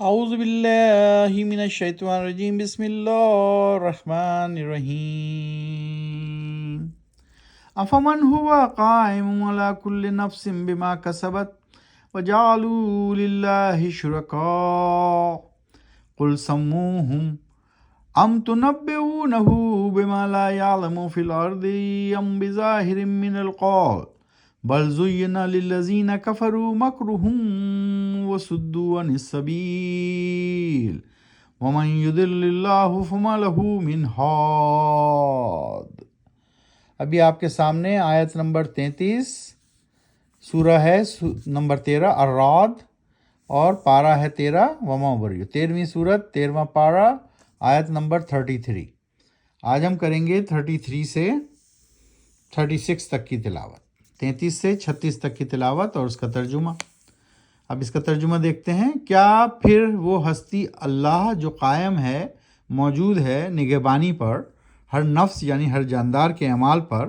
اعوذ باللہ من الشیطان الرجیم بسم اللہ الرحمن الرحیم افمن هو قائم على كل نفس بما كسبت وجعلوا لله شركاء قل سموهم ام تنبئونه بما لا يعلم في الارض ام بظاهر من القول بل زین للذین کفروا مکرهم وصدوا عن السبیل ومن یضلل اللہ فما له من ہاد۔ ابھی آپ کے سامنے آیت نمبر 33 سورہ ہے نمبر 13 الرعد اور پارہ ہے 13 وما ابری، 13ویں سورت 13واں پارہ آیت نمبر 33۔ آج ہم کریں گے 33 سے 36 تک کی تلاوت، 33 سے 36 تک کی تلاوت اور اس کا ترجمہ۔ اب اس کا ترجمہ دیکھتے ہیں۔ کیا پھر وہ ہستی اللہ جو قائم ہے، موجود ہے نگہبانی پر ہر نفس یعنی ہر جاندار کے اعمال پر،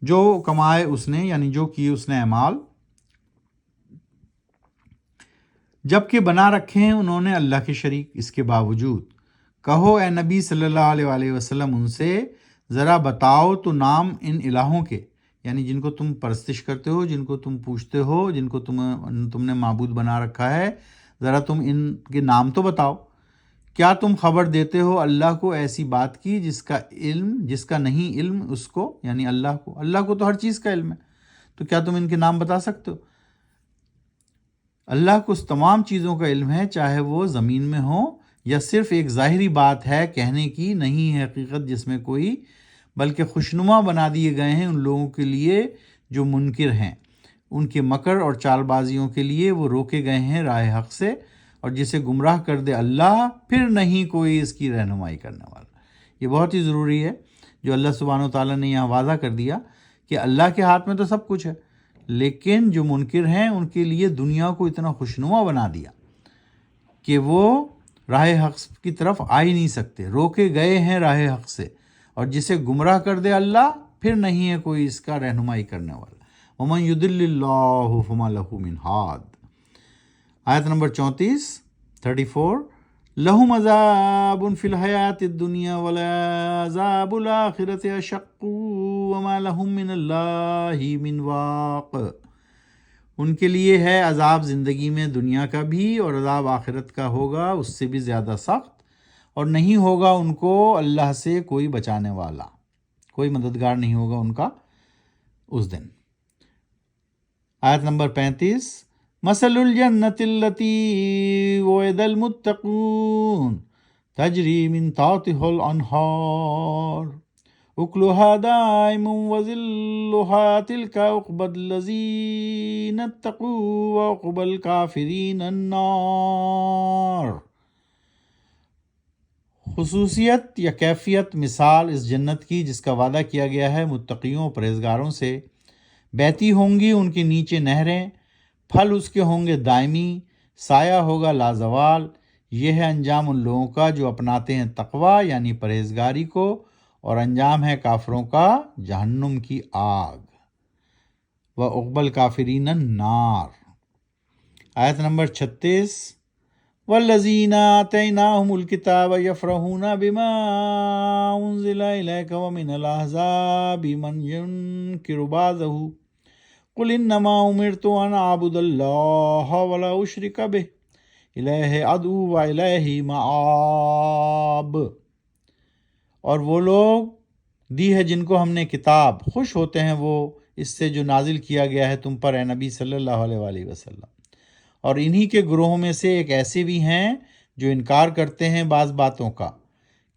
جو کمائے اس نے یعنی جو کیے اس نے اعمال، جب کہ بنا رکھے ہیں انہوں نے اللہ کے شریک، اس کے باوجود کہو اے نبی صلی اللہ علیہ وآلہ وسلم ان سے ذرا بتاؤ تو نام ان الہوں کے، یعنی جن کو تم پرستش کرتے ہو، جن کو تم پوجتے ہو، جن کو تم نے معبود بنا رکھا ہے، ذرا تم ان کے نام تو بتاؤ۔ کیا تم خبر دیتے ہو اللہ کو ایسی بات کی جس کا نہیں علم اس کو، یعنی اللہ کو تو ہر چیز کا علم ہے، تو کیا تم ان کے نام بتا سکتے ہو؟ اللہ کو اس تمام چیزوں کا علم ہے، چاہے وہ زمین میں ہو یا صرف ایک ظاہری بات ہے کہنے کی، نہیں ہے حقیقت جس میں کوئی، بلکہ خوشنما بنا دیے گئے ہیں ان لوگوں کے لیے جو منکر ہیں، ان کے مکر اور چال بازیوں کے لیے وہ روکے گئے ہیں راہ حق سے، اور جسے گمراہ کر دے اللہ پھر نہیں کوئی اس کی رہنمائی کرنے والا۔ یہ بہت ہی ضروری ہے جو اللہ سبحانہ وتعالیٰ نے یہاں واضح کر دیا کہ اللہ کے ہاتھ میں تو سب کچھ ہے، لیکن جو منکر ہیں ان کے لیے دنیا کو اتنا خوشنما بنا دیا کہ وہ راہ حق کی طرف آ ہی نہیں سکتے، روکے گئے ہیں راہ حق سے، اور جسے گمراہ کر دے اللہ پھر نہیں ہے کوئی اس کا رہنمائی کرنے والا۔ ومن یضلل اللہ فما لہ من ہاد۔ آیت نمبر 34 لہم عذاب فی الحیات الدنیا ولعذاب الآخرۃ اشق وما لہم من اللہ من واق۔ ان کے لیے ہے عذاب زندگی میں دنیا کا بھی، اور عذاب آخرت کا ہوگا اس سے بھی زیادہ سخت، اور نہیں ہوگا ان کو اللہ سے کوئی بچانے والا، کوئی مددگار نہیں ہوگا ان کا اس دن۔ آیت نمبر 35 مثل الجنۃ التی وعد المتقون تجری من تحتها الانہار اکلها دائم وظلها تلک عقبی الذین اتقوا وعقبی الکافرین النار۔ خصوصیت یا کیفیت مثال اس جنت کی جس کا وعدہ کیا گیا ہے متقیوں پرہیزگاروں سے، بہتی ہوں گی ان کے نیچے نہریں، پھل اس کے ہوں گے دائمی، سایہ ہوگا لازوال۔ یہ ہے انجام ان لوگوں کا جو اپناتے ہیں تقوی یعنی پرہیزگاری کو، اور انجام ہے کافروں کا جہنم کی آگ۔ وعقبی الکافرین النار۔ آیت نمبر 36 والذین آتیناہم الکتاب یفرحون بما انزل الیک ومن الاحزاب من ینکر بعضہ قل انما امرت ان اعبد اللہ ولا اشرک بہ الیہ ادعو والیہ مآب۔ اور وہ لوگ دی ہے جن کو ہم نے کتاب، خوش ہوتے ہیں وہ اس سے جو نازل کیا گیا ہے تم پر اے نبی صلی اللہ علیہ وآلہ وسلم، اور انہی کے گروہوں میں سے ایک ایسے بھی ہیں جو انکار کرتے ہیں بعض باتوں کا۔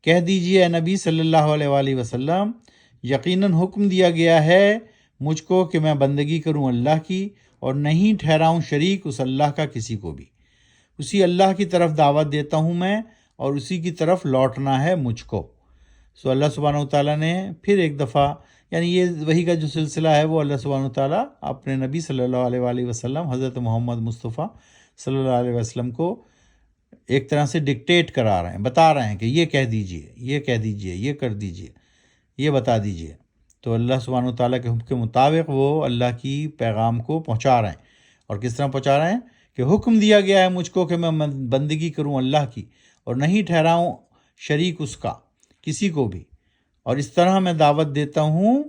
کہہ دیجئے اے نبی صلی اللہ علیہ وآلہ وسلم، یقیناً حکم دیا گیا ہے مجھ کو کہ میں بندگی کروں اللہ کی، اور نہیں ٹھہراؤں شریک اس اللہ کا کسی کو بھی۔ اسی اللہ کی طرف دعوت دیتا ہوں میں، اور اسی کی طرف لوٹنا ہے مجھ کو۔ سو اللہ سبحانہ وتعالیٰ نے پھر ایک دفعہ، یعنی یہ وحی کا جو سلسلہ ہے وہ اللہ سبحانہ وتعالیٰ اپنے نبی صلی اللہ علیہ وآلہ وسلم حضرت محمد مصطفیٰ صلی اللہ علیہ وسلم کو ایک طرح سے ڈکٹیٹ کرا رہے ہیں، بتا رہے ہیں کہ یہ کہہ دیجئے، یہ کہہ دیجئے، یہ کر دیجئے، یہ بتا دیجئے۔ تو اللہ سبحانہ وتعالیٰ کے حکم کے مطابق وہ اللہ کی پیغام کو پہنچا رہے ہیں، اور کس طرح پہنچا رہے ہیں کہ حکم دیا گیا ہے مجھ کو کہ میں بندگی کروں اللہ کی اور نہیں ٹھہراؤں شریک اس کا کسی کو بھی، اور اس طرح میں دعوت دیتا ہوں،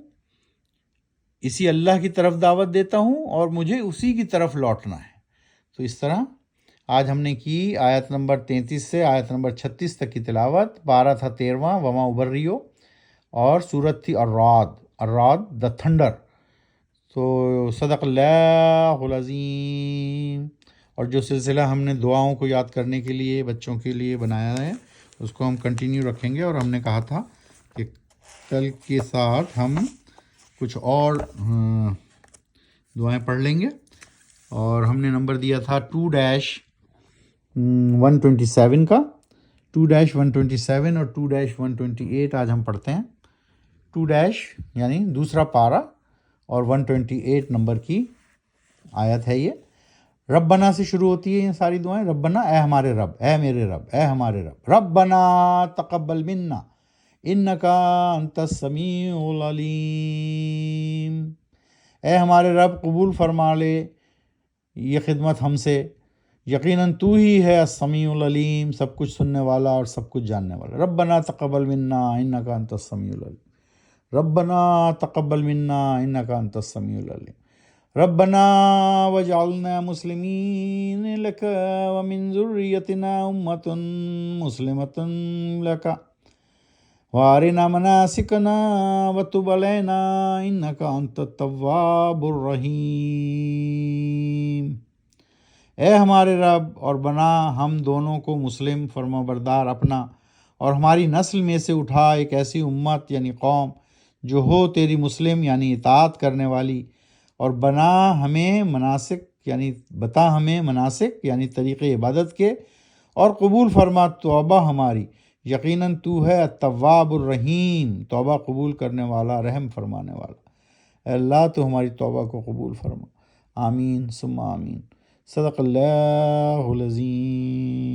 اسی اللہ کی طرف دعوت دیتا ہوں اور مجھے اسی کی طرف لوٹنا ہے۔ تو اس طرح آج ہم نے کی آیت نمبر 33 سے آیت نمبر 36 تک کی تلاوت۔ پارہ تھا 13واں وما ابریو، اور سورت تھی الرعد دا تھنڈر۔ تو صدق اللہ العظیم۔ اور جو سلسلہ ہم نے دعاؤں کو یاد کرنے کے لیے بچوں کے لیے بنایا ہے اس کو ہم کنٹینیو رکھیں گے، اور ہم نے کہا تھا کہ کل کے ساتھ ہم کچھ اور دعائیں پڑھ لیں گے، اور ہم نے نمبر دیا تھا 2-127 کا، 2-127 اور 2-128 آج ہم پڑھتے ہیں۔ 2- یعنی دوسرا پارہ اور 128 نمبر کی آیت ہے یہ۔ ربنا سے شروع ہوتی ہے یہ ساری دعائیں۔ ربنا، اے ہمارے رب، اے میرے رب، اے ہمارے رب۔ ربنا تقبل منا انکا انت السمیع العلیم، اے ہمارے رب قبول فرما لے یہ خدمت ہم سے، یقیناً تو ہی ہے السمیع العلیم، سب کچھ سننے والا اور سب کچھ جاننے والا۔ ربنا تقبل منا انکا انت السمیع العلیم، ربنا تقبل منا انکا انت السمیع العلیم، ربنا وجعلنا مسلمین لک ومن ذریتنا امۃ مسلمۃ لک وارنا مناسکنا وتب علینا انک انت التواب الرحیم۔ اے ہمارے رب، اور بنا ہم دونوں کو مسلم فرما بردار اپنا، اور ہماری نسل میں سے اٹھا ایک ایسی امت یعنی قوم جو ہو تیری مسلم یعنی اطاعت کرنے والی، اور بنا ہمیں مناسک یعنی بتا ہمیں مناسک یعنی طریقے عبادت کے، اور قبول فرما توبہ ہماری، یقیناً تو ہے التواب الرحیم، توبہ قبول کرنے والا، رحم فرمانے والا۔ اے اللہ تو ہماری توبہ کو قبول فرما، آمین ثم آمین۔ صدق اللہ العظیم۔